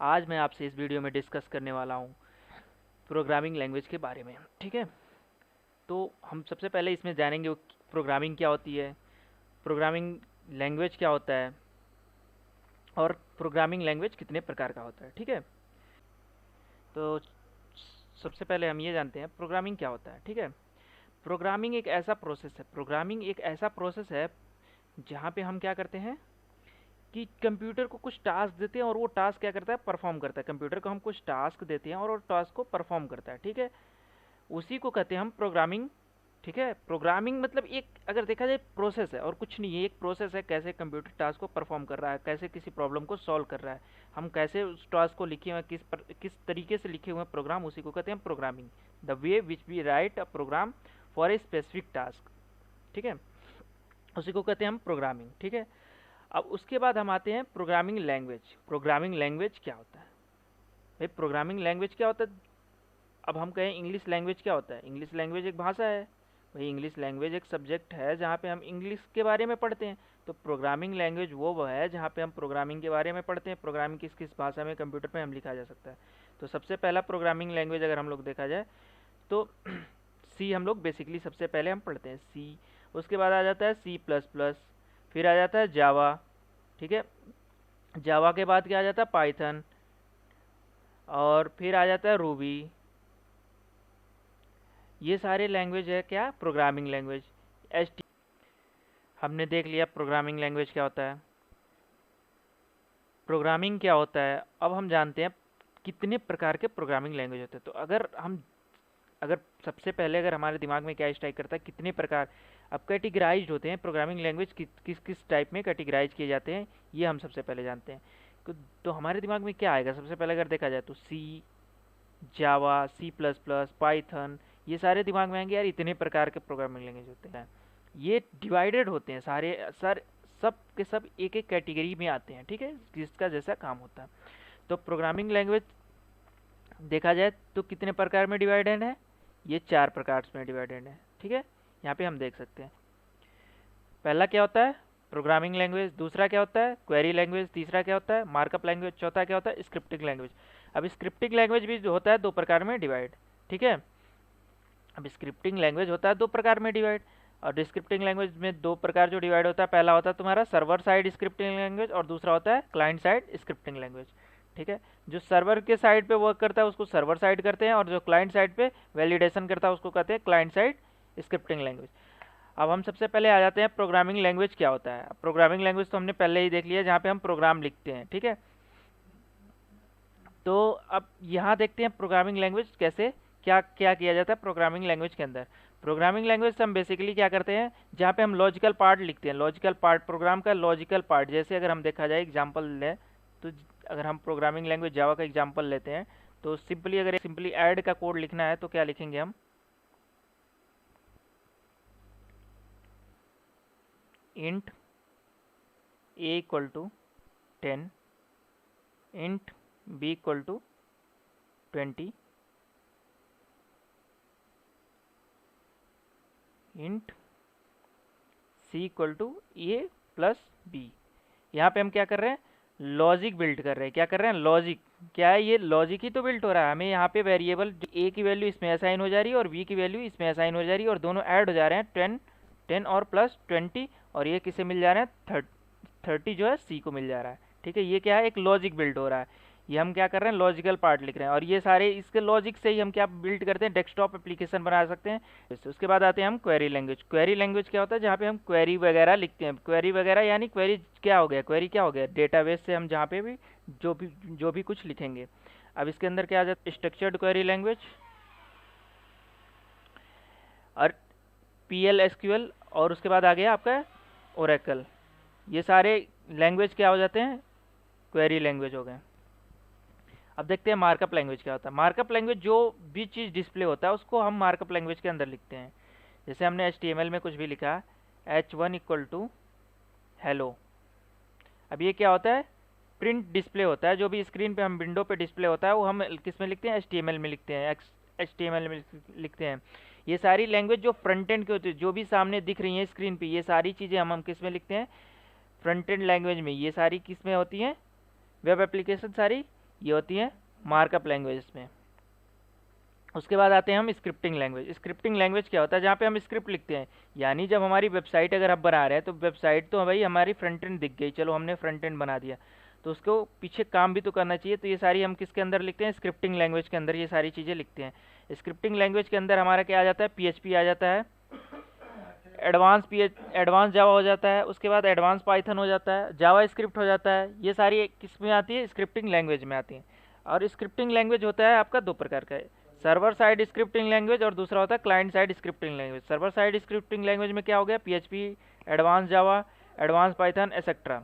आज मैं आपसे इस वीडियो में डिस्कस करने वाला हूँ प्रोग्रामिंग लैंग्वेज के बारे में। ठीक है, तो हम सबसे पहले इसमें जानेंगे प्रोग्रामिंग क्या होती है, प्रोग्रामिंग लैंग्वेज क्या होता है और प्रोग्रामिंग लैंग्वेज कितने प्रकार का होता है। ठीक है, तो सबसे पहले हम ये जानते हैं प्रोग्रामिंग क्या होता है। ठीक है, प्रोग्रामिंग एक ऐसा प्रोसेस है जहाँ पे हम क्या करते हैं कि कंप्यूटर को कुछ टास्क देते हैं और वो टास्क क्या करता है, परफॉर्म करता है। कंप्यूटर को हम कुछ टास्क देते हैं और वो टास्क को परफॉर्म करता है। ठीक है, उसी को कहते हैं हम प्रोग्रामिंग। ठीक है, प्रोग्रामिंग मतलब एक, अगर देखा जाए, प्रोसेस है और कुछ नहीं है। एक प्रोसेस है कैसे कंप्यूटर टास्क को परफॉर्म कर रहा है, कैसे किसी प्रॉब्लम को सॉल्व कर रहा है, हम कैसे उस टास्क को लिखे हुए हैं, किस तरीके से लिखे हुए हैं प्रोग्राम, उसी को कहते हैं programming. The way which we write a program for a specific task. ठीक है, उसी को कहते हैं हम प्रोग्रामिंग। ठीक है, अब उसके बाद हम आते हैं प्रोग्रामिंग लैंग्वेज। प्रोग्रामिंग लैंग्वेज क्या होता है भाई? प्रोग्रामिंग लैंग्वेज क्या होता है? अब हम कहें इंग्लिश लैंग्वेज क्या होता है? इंग्लिश लैंग्वेज एक भाषा है भाई। इंग्लिश लैंग्वेज एक सब्जेक्ट है जहाँ पे हम इंग्लिश के बारे में पढ़ते हैं। तो प्रोग्रामिंग लैंग्वेज वो है जहाँ पे हम प्रोग्रामिंग के बारे में पढ़ते हैं। प्रोग्रामिंग किस किस भाषा में कंप्यूटर पे हम लिखा जा सकता है। तो सबसे पहला प्रोग्रामिंग लैंग्वेज अगर हम लोग देखा जाए तो सी हम लोग बेसिकली सबसे पहले हम पढ़ते हैं सी। उसके बाद आ जाता है C++, फिर आ जाता है जावा। ठीक है, जावा के बाद क्या आ जाता है, पाइथन, और फिर आ जाता है रूबी। ये सारे लैंग्वेज है क्या, प्रोग्रामिंग लैंग्वेज। एच हमने देख लिया प्रोग्रामिंग लैंग्वेज क्या होता है, प्रोग्रामिंग क्या होता है। अब हम जानते हैं कितने प्रकार के प्रोग्रामिंग लैंग्वेज होते हैं। तो अगर सबसे पहले अगर हमारे दिमाग में क्या स्ट्राइक करता है, कितने प्रकार। अब कैटेगराइज्ड होते हैं प्रोग्रामिंग लैंग्वेज, किस किस टाइप में कैटेगराइज किए जाते हैं, ये हम सबसे पहले जानते हैं। तो हमारे दिमाग में क्या आएगा सबसे पहले अगर देखा जाए तो सी, जावा, C++, पाइथन, ये सारे दिमाग में आएंगे। यार इतने प्रकार के प्रोग्रामिंग लैंग्वेज होते हैं, ये डिवाइडेड होते हैं सारे सर, सब के सब एक एक कैटेगरी में आते हैं। ठीक है, जिसका जैसा काम होता है। तो प्रोग्रामिंग लैंग्वेज देखा जाए तो कितने प्रकार में डिवाइडेड है, ये 4 प्रकार में डिवाइडेड है। ठीक है, यहाँ पे हम देख सकते हैं पहला क्या होता है प्रोग्रामिंग लैंग्वेज, दूसरा क्या होता है क्वेरी लैंग्वेज, तीसरा क्या होता है मार्कअप लैंग्वेज, चौथा क्या होता है स्क्रिप्टिंग लैंग्वेज। अब स्क्रिप्टिंग लैंग्वेज भी जो होता है 2 प्रकार में डिवाइड। ठीक है, अब स्क्रिप्टिंग लैंग्वेज होता है 2 प्रकार में डिवाइड। और डिस्क्रिप्टिंग लैंग्वेज में 2 प्रकार जो डिवाइड होता है, पहला होता है तुम्हारा सर्वर साइड स्क्रिप्टिंग लैंग्वेज और दूसरा होता है क्लाइंट साइड स्क्रिप्टिंग लैंग्वेज। ठीक है, जो सर्वर के साइड पे वर्क करता है उसको सर्वर साइड करते हैं, और जो क्लाइंट साइड पे वैलिडेशन करता है उसको कहते हैं क्लाइंट साइड स्क्रिप्टिंग लैंग्वेज। अब हम सबसे पहले आ जाते हैं प्रोग्रामिंग लैंग्वेज क्या होता है। प्रोग्रामिंग लैंग्वेज तो हमने पहले ही देख लिया, जहाँ पे हम प्रोग्राम लिखते हैं। ठीक है, तो अब यहाँ देखते हैं प्रोग्रामिंग लैंग्वेज कैसे, क्या क्या किया जाता है प्रोग्रामिंग लैंग्वेज के अंदर। प्रोग्रामिंग लैंग्वेज से हम बेसिकली क्या करते हैं, जहाँ पे हम लॉजिकल पार्ट लिखते हैं, लॉजिकल पार्ट, प्रोग्राम का लॉजिकल पार्ट। जैसे अगर हम देखा जाए एग्जांपल लें तो अगर हम प्रोग्रामिंग लैंग्वेज जावा का एग्जांपल लेते हैं तो सिंपली अगर सिंपली ऐड का कोड लिखना है तो क्या लिखेंगे हम, int a equal to 10, int b equal to 20, int c equal to a plus b. यहाँ पे हम क्या कर रहे हैं, लॉजिक बिल्ड कर रहे हैं। क्या कर रहे हैं, लॉजिक। क्या है ये, लॉजिक ही तो बिल्ड हो रहा है। हमें यहाँ पे वेरिएबल ए की वैल्यू इसमें असाइन हो जा रही है और बी की वैल्यू इसमें असाइन हो जा रही है, और दोनों ऐड हो जा रहे हैं 10 और प्लस 20, और ये किसे मिल जा रहे हैं 30 जो है सी को मिल जा रहा है। ठीक है, ये क्या है, एक लॉजिक बिल्ड हो रहा है। ये हम क्या कर रहे हैं, लॉजिकल पार्ट लिख रहे हैं, और ये सारे इसके लॉजिक से ही हम क्या बिल्ड करते हैं, डेस्कटॉप एप्लीकेशन बना सकते हैं। उसके बाद आते हैं हम क्वेरी लैंग्वेज। क्वेरी लैंग्वेज क्या होता है, जहाँ पे हम क्वेरी वगैरह लिखते हैं। क्वेरी वगैरह यानी क्वेरी क्या हो गया, क्वेरी क्या हो गया, डेटाबेस से हम जहाँ पे भी जो भी कुछ लिखेंगे। अब इसके अंदर क्या आ जाता है, स्ट्रक्चर्ड क्वेरी लैंग्वेज और PL SQL, और उसके बाद आ गया आपका ओरेकल। ये सारे लैंग्वेज क्या हो जाते हैं, क्वेरी लैंग्वेज हो गए। अब देखते हैं मार्कअप लैंग्वेज क्या होता है। मार्कअप लैंग्वेज जो भी चीज़ डिस्प्ले होता है उसको हम मार्कअप लैंग्वेज के अंदर लिखते हैं। जैसे हमने HTML में कुछ भी लिखा, H1 इक्वल टू हेलो। अब ये क्या होता है, प्रिंट डिस्प्ले होता है। जो भी स्क्रीन पे हम विंडो पे डिस्प्ले होता है वो हम किस में लिखते हैं, HTML में लिखते हैं, HTML में लिखते हैं। ये सारी लैंग्वेज जो फ्रंट एंड की होती है, जो भी सामने दिख रही है स्क्रीन पे, ये सारी चीज़ें हम किस में लिखते हैं, फ्रंट एंड लैंग्वेज में। ये सारी किस में होती हैं, वेब एप्लीकेशन सारी ये होती है मार्कअप लैंग्वेज में। उसके बाद आते हैं हम स्क्रिप्टिंग लैंग्वेज। स्क्रिप्टिंग लैंग्वेज क्या होता है? जहाँ पे हम स्क्रिप्ट लिखते हैं, यानी जब हमारी वेबसाइट अगर हम बना रहे हैं तो वेबसाइट तो भाई हमारी फ्रंट एंड दिख गई, चलो हमने फ्रंट एंड बना दिया, तो उसको पीछे काम भी तो करना चाहिए। तो ये सारी हम किसके अंदर लिखते हैं? स्क्रिप्टिंग लैंग्वेज के अंदर ये सारी चीज़ें लिखते हैं। स्क्रिप्टिंग लैंग्वेज के अंदर हमारा क्या आ जाता है? PHP आ जाता है, एडवांस जावा हो जाता है, उसके बाद एडवांस पाइथन हो जाता है, जावा स्क्रिप्ट हो जाता है। ये सारी किस में आती है? स्क्रिप्टिंग लैंग्वेज में आती है। और स्क्रिप्टिंग लैंग्वेज होता है आपका दो प्रकार का है, सर्वर साइड स्क्रिप्टिंग लैंग्वेज और दूसरा होता है client side scripting language. Server side scripting language में क्या हो गया? PHP, एडवांस जावा, एडवांस पाइथन एक्सेट्रा।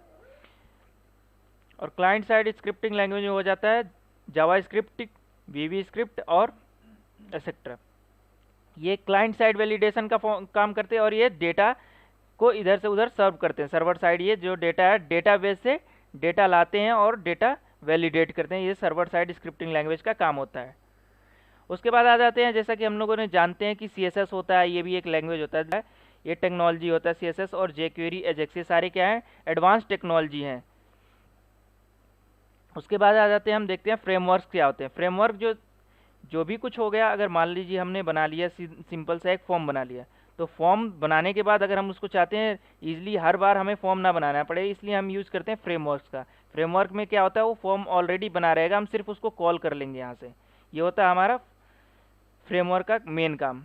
और क्लाइंट साइड स्क्रिप्टिंग लैंग्वेज में हो जाता है जावा स्क्रिप्ट, VB स्क्रिप्ट और एक्सेट्रा। ये क्लाइंट साइड वैलिडेशन का काम करते हैं और ये डेटा को इधर से उधर सर्व करते हैं। सर्वर साइड ये जो डेटा है डेटाबेस से डेटा लाते हैं और डेटा वैलिडेट करते हैं। ये सर्वर साइड स्क्रिप्टिंग लैंग्वेज का काम होता है। उसके बाद आ जाते हैं, जैसा कि हम लोगों ने जानते हैं कि CSS होता है, ये भी एक लैंग्वेज होता है, ये टेक्नोलॉजी होता है। CSS और jQuery, AJAX ये सारे क्या हैं? एडवांस टेक्नोलॉजी हैं। उसके बाद आ जाते हैं, हम देखते हैं फ्रेमवर्क क्या होते हैं। फ्रेमवर्क जो भी कुछ हो गया, अगर मान लीजिए हमने बना लिया सिंपल सा एक फॉर्म बना लिया, तो फॉर्म बनाने के बाद अगर हम उसको चाहते हैं ईजिली हर बार हमें फॉर्म ना बनाना पड़े, इसलिए हम यूज़ करते हैं फ्रेमवर्क का। फ्रेमवर्क में क्या होता है? वो फॉर्म ऑलरेडी बना रहेगा, हम सिर्फ उसको कॉल कर लेंगे यहाँ से। ये होता है हमारा फ्रेमवर्क का मेन काम।